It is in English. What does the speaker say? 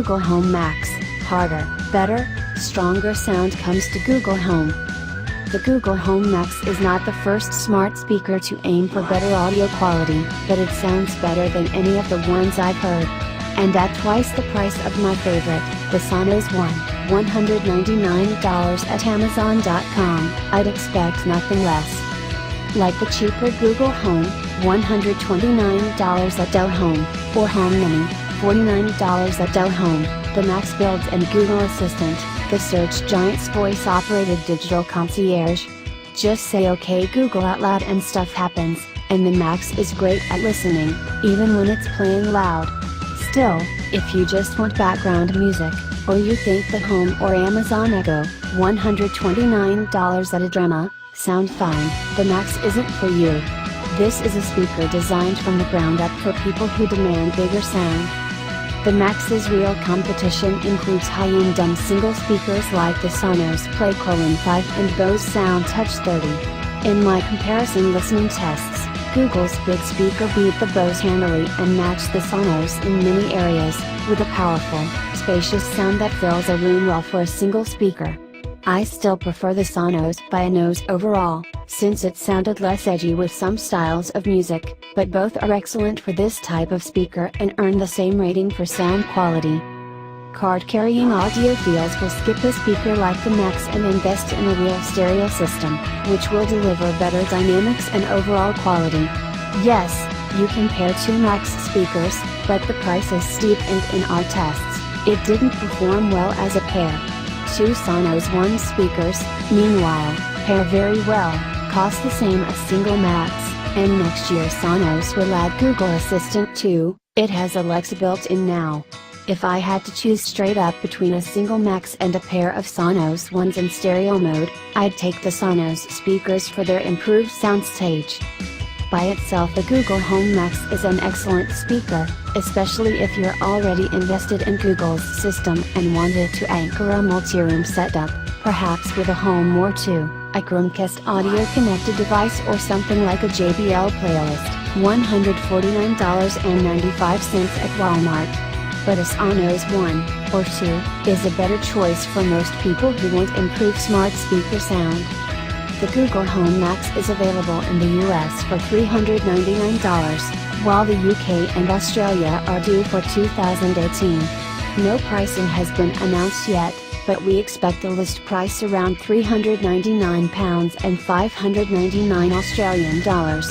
Google Home Max. Harder, better, stronger sound comes to Google Home. The Google Home Max is not the first smart speaker to aim for better audio quality, but it sounds better than any of the ones I've heard. And at twice the price of my favorite, the Sonos One, $199 at Amazon.com, I'd expect nothing less. Like the cheaper Google Home, $129 at Dell Home, or Home Mini, $49 at Dell Home, the Max builds and Google Assistant, the search giant's voice-operated digital concierge. Just say OK Google out loud and stuff happens, and the Max is great at listening, even when it's playing loud. Still, if you just want background music, or you think the Home or Amazon Echo, $129 at Adrema, sound fine, the Max isn't for you. This is a speaker designed from the ground up for people who demand bigger sound. The Max's real competition includes high-end dumb single speakers like the Sonos Play 5 and Bose Sound Touch 30. In my comparison listening tests, Google's big speaker beat the Bose handily and matched the Sonos in many areas, with a powerful, spacious sound that fills a room well for a single speaker. I still prefer the Sonos by a nose overall, since it sounded less edgy with some styles of music, but both are excellent for this type of speaker and earn the same rating for sound quality. Card-carrying audiophiles will skip a speaker like the Max and invest in a real stereo system, which will deliver better dynamics and overall quality. Yes, you can pair two Max speakers, but the price is steep and in our tests, it didn't perform well as a pair. Two Sonos One speakers, meanwhile, pair very well, cost the same as single Max, and next year Sonos will add Google Assistant too. It has Alexa built in now. If I had to choose straight up between a single Max and a pair of Sonos Ones in stereo mode, I'd take the Sonos speakers for their improved soundstage. By itself the Google Home Max is an excellent speaker, especially if you're already invested in Google's system and wanted to anchor a multi-room setup, perhaps with a home or two, a Chromecast audio connected device or something like a JBL playlist, $149.95 at Walmart. But a Sonos One, or Two, is a better choice for most people who want improved smart speaker sound. The Google Home Max is available in the US for $399, while the UK and Australia are due for 2018. No pricing has been announced yet, but we expect the list price around £399 and $599 Australian dollars.